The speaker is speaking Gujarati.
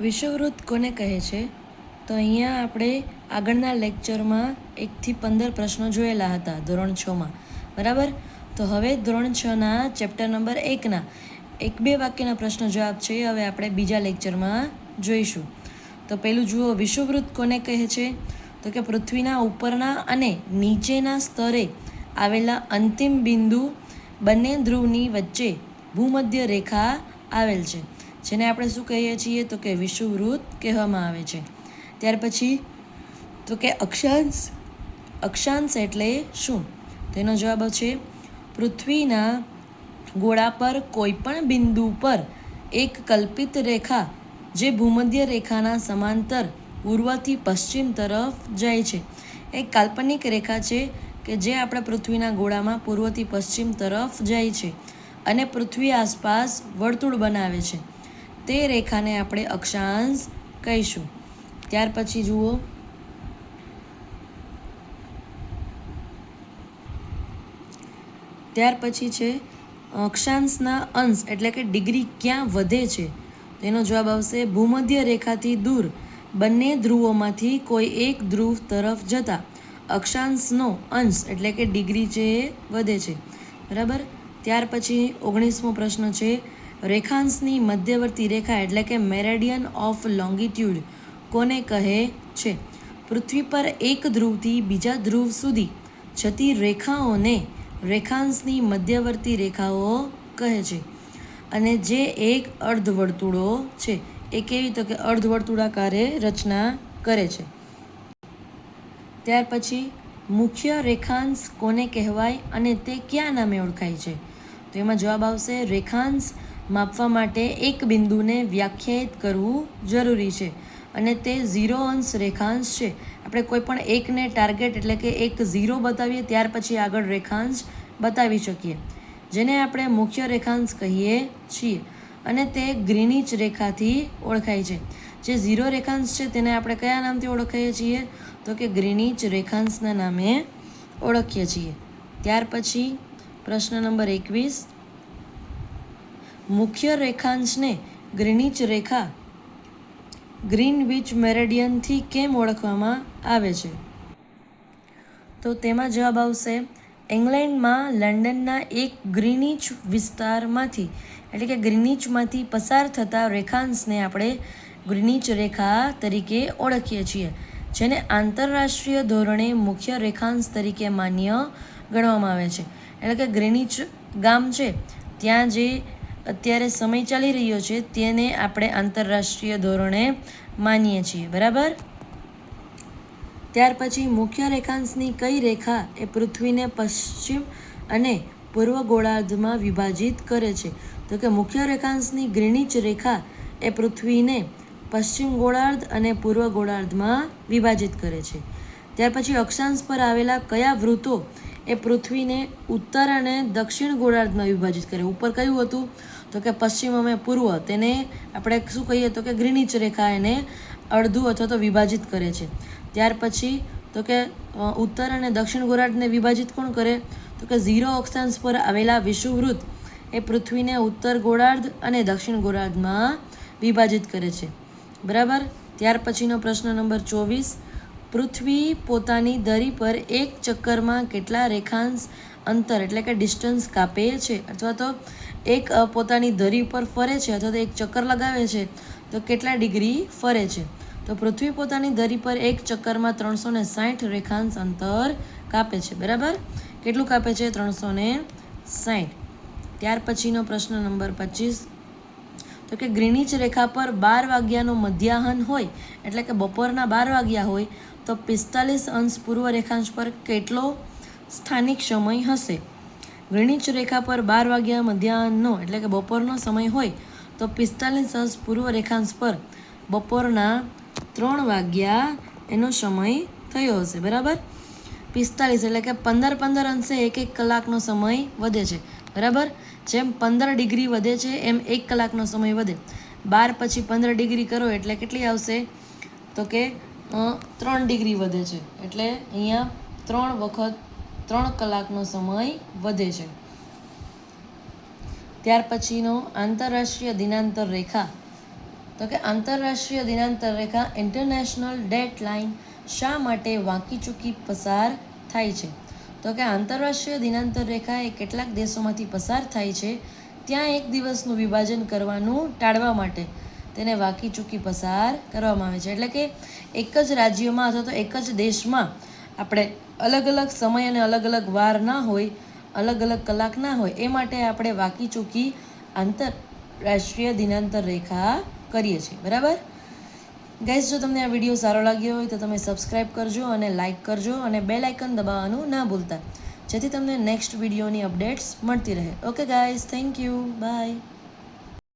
વિષુવવૃત્ત કોને કહે છે? તો અહીંયા આપણે આગળના લેક્ચરમાં 1 થી 15 પ્રશ્નો જોયેલા હતા ધોરણ 6માં, બરાબર. તો હવે ધોરણ 6ના ચેપ્ટર નંબર 1ના 1-2 વાક્યના પ્રશ્નો જવાબ છે હવે આપણે બીજા લેક્ચરમાં જોઈશું. તો પહેલું જુઓ, વિષુવવૃત્ત કોને કહે છે? તો કે પૃથ્વીના ઉપરના અને નીચેના સ્તરે આવેલા અંતિમ બિંદુ બંને ધ્રુવની વચ્ચે ભૂમધ્ય રેખા આવેલ છે, જેને આપણે શું કહીએ છીએ? તો કે વિષુવવૃત્ત કહેવામાં આવે છે. ત્યાર પછી તો કે અક્ષાંશ એટલે શું? તેનો જવાબ છે પૃથ્વીના ગોળા પર કોઈપણ બિંદુ પર એક કલ્પિત રેખા જે ભૂમધ્ય રેખાના સમાંતર પૂર્વથી પશ્ચિમ તરફ જાય છે. એક કાલ્પનિક રેખા છે કે જે આપણા પૃથ્વીના ગોળામાં પૂર્વથી પશ્ચિમ તરફ જાય છે અને પૃથ્વી આસપાસ વર્તુળ બનાવે છે. તે રેખાને આપણે અક્ષાંશ કહીશું. ત્યાર પછી જુઓ, ત્યાર પછી છે અક્ષાંશના અંશ એટલે કે ડિગ્રી ક્યાં વધે છે? તેનો જવાબ આવશે ભૂમધ્ય રેખાથી દૂર બંને ધ્રુવોમાંથી કોઈ એક ધ્રુવ તરફ જતા અક્ષાંશનો અંશ એટલે કે ડિગ્રી છે એ વધે છે, બરાબર. ત્યાર પછી 19મો પ્રશ્ન છે, રેખાંશની મધ્યવર્તી રેખા એટલે કે મેરેડિયન ઓફ લોંગિટ્યુડ કોને કહે છે? પૃથ્વી પર એક ધ્રુવથી બીજા ધ્રુવ સુધી જતી રેખાઓને રેખાંશની મધ્યવર્તી રેખાઓ કહે છે. અને જે એક અર્ધવર્તુળો છે એ કેવી? તો કે અર્ધવર્તુળાકારે રચના કરે છે. ત્યાર પછી મુખ્ય રેખાંશ કોને કહેવાય અને તે કયા નામે ઓળખાય છે? તો એમાં જવાબ આવશે રેખાંશ માપવા માટે એક બિંદુને વ્યાખ્યાયિત કરવું જરૂરી છે અને તે 0 અંશ રેખાંશ છે. આપણે કોઈ પણ એકને ટાર્ગેટ એટલે કે એક 0 બતાવીએ ત્યાર પછી આગળ રેખાંશ બતાવી શકીએ, જેને આપણે મુખ્ય રેખાંશ કહીએ છીએ. અને તે ગ્રીનિચ રેખાથી ઓળખાય છે. જે 0 રેખાંશ છે તેને આપણે કયા નામથી ઓળખાઈએ છીએ? તો કે ગ્રીનિચ રેખાંશના નામે ઓળખીએ છીએ. ત્યાર પછી પ્રશ્ન નંબર 21, મુખ્ય રેખાંશને ગ્રીનિચ રેખા ગ્રીનવિચ મેરેડિયનથી કેમ ઓળખવામાં આવે છે? તો તેમાં જવાબ આવશે ઇંગ્લેન્ડમાં લંડનના એક ગ્રીનિચ વિસ્તારમાંથી એટલે કે ગ્રીનિચમાંથી પસાર થતા રેખાંશને આપણે ગ્રીનિચ રેખા તરીકે ઓળખીએ છીએ, જેને આંતરરાષ્ટ્રીય ધોરણે મુખ્ય રેખાંશ તરીકે માન્ય ગણવામાં આવે છે. એટલે કે ગ્રીનિચ ગામ છે ત્યાં જે અત્યારે સમય ચાલી રહ્યો છે તેને આપણે આંતરરાષ્ટ્રીય ધોરણે માનીએ છીએ, બરાબર. ત્યાર પછી મુખ્ય રેખાંશની કઈ રેખા એ પૃથ્વીને પશ્ચિમ અને પૂર્વ ગોળાર્ધમાં વિભાજિત કરે છે? તો કે મુખ્ય રેખાંશની ગ્રીનિચ રેખા એ પૃથ્વીને પશ્ચિમ ગોળાર્ધ અને પૂર્વ ગોળાર્ધમાં વિભાજિત કરે છે. ત્યાર પછી અક્ષાંશ પર આવેલા કયા વૃત્તો એ પૃથ્વીને ઉત્તર અને દક્ષિણ ગોળાર્ધમાં વિભાજિત કરે? ઉપર કયું હતું? તો કે પશ્ચિમ અને પૂર્વ, તેને આપણે શું કહીએ? તો કે ગ્રીનિચ રેખા એને અડધું અથવા તો વિભાજિત કરે છે. ત્યાર પછી તો કે ઉત્તર અને દક્ષિણ ગોળાર્ધને વિભાજિત કોણ કરે? તો કે 0 અક્ષાંશ પર આવેલા વિષુવવૃત્ત એ પૃથ્વીને ઉત્તર ગોળાર્ધ અને દક્ષિણ ગોળાર્ધમાં વિભાજિત કરે છે, બરાબર. ત્યાર પછીનો પ્રશ્ન નંબર 24, પૃથ્વી પોતાની ધરી પર એક ચક્કરમાં કેટલા રેખાંશ અંતર એટલે કે ડિસ્ટન્સ કાપે છે? અથવા તો એક પોતાની ધરી પર ફરે છે અથવા તો એક ચક્કર લગાવે છે તો કેટલા ડિગ્રી ફરે છે? તો પૃથ્વી પોતાની ધરી પર એક ચક્કરમાં 360 રેખાંશ અંતર કાપે છે, બરાબર. કેટલું કાપે છે? 360. ત્યાર પછીનો પ્રશ્ન નંબર 25, તો કે ગ્રીનિચ રેખા પર 12 વાગ્યાનો મધ્યાહન હોય એટલે કે બપોરના 12 વાગ્યા હોય તો 45 અંશ પૂર્વ રેખાંશ પર કેટલો સ્થાનિક સમય હશે? ગ્રીનિચ રેખા પર 12 વાગ્યા મધ્યાહનનો એટલે કે બપોરનો સમય હોય તો 45 અંશ પૂર્વ રેખાંશ પર બપોરના 3 વાગ્યા એનો સમય થયો હશે, બરાબર. 45 એટલે કે 15 અંશે 1 કલાકનો સમય વધે છે, બરાબર. જેમ 15 ડિગ્રી વધે છે એમ 1 કલાકનો સમય વધે. 12 પછી 15 ડિગ્રી કરો એટલે કેટલી આવશે? તો કે 3 ડિગ્રી વધે છે, એટલે અહીંયા 3 વખત 3 કલાકનો સમય વધે છે. ત્યાર પછીનો આંતરરાષ્ટ્રીય દિનાંતર રેખા તો કે આંતરરાષ્ટ્રીય દિનાંતર રેખા ઇન્ટરનેશનલ ડેટ લાઇન શા માટે વાંકી ચૂકી પસાર થાય છે? તો કે આંતરરાષ્ટ્રીય દિનાંતર રેખા એ કેટલાક દેશોમાંથી પસાર થાય છે, ત્યાં એક દિવસનું વિભાજન કરવાનું ટાળવા માટે તેને વાંકી ચૂકી પસાર કરવામાં આવે છે. એટલે કે એક જ રાજ્યમાં અથવા તો એક જ દેશમાં આપણે અલગ અલગ સમય અને અલગ અલગ વાર ના હોય, અલગ અલગ કલાક ના હોય, એ માટે આપણે વાંકી ચૂકી આંતરરાષ્ટ્રીય દિનાંતર રેખા કરીએ છીએ. બરાબર ગાઈઝ, જો તમને આ વિડીયો સારો લાગ્યો હોય તો તમે સબસ્ક્રાઈબ કરજો અને લાઇક કરજો અને બેલ આઇકન દબાવવાનું ના ભૂલતા, જેથી તમને નેક્સ્ટ વિડીયોની અપડેટ્સ મળતી રહે. Okay guys, thank you, by.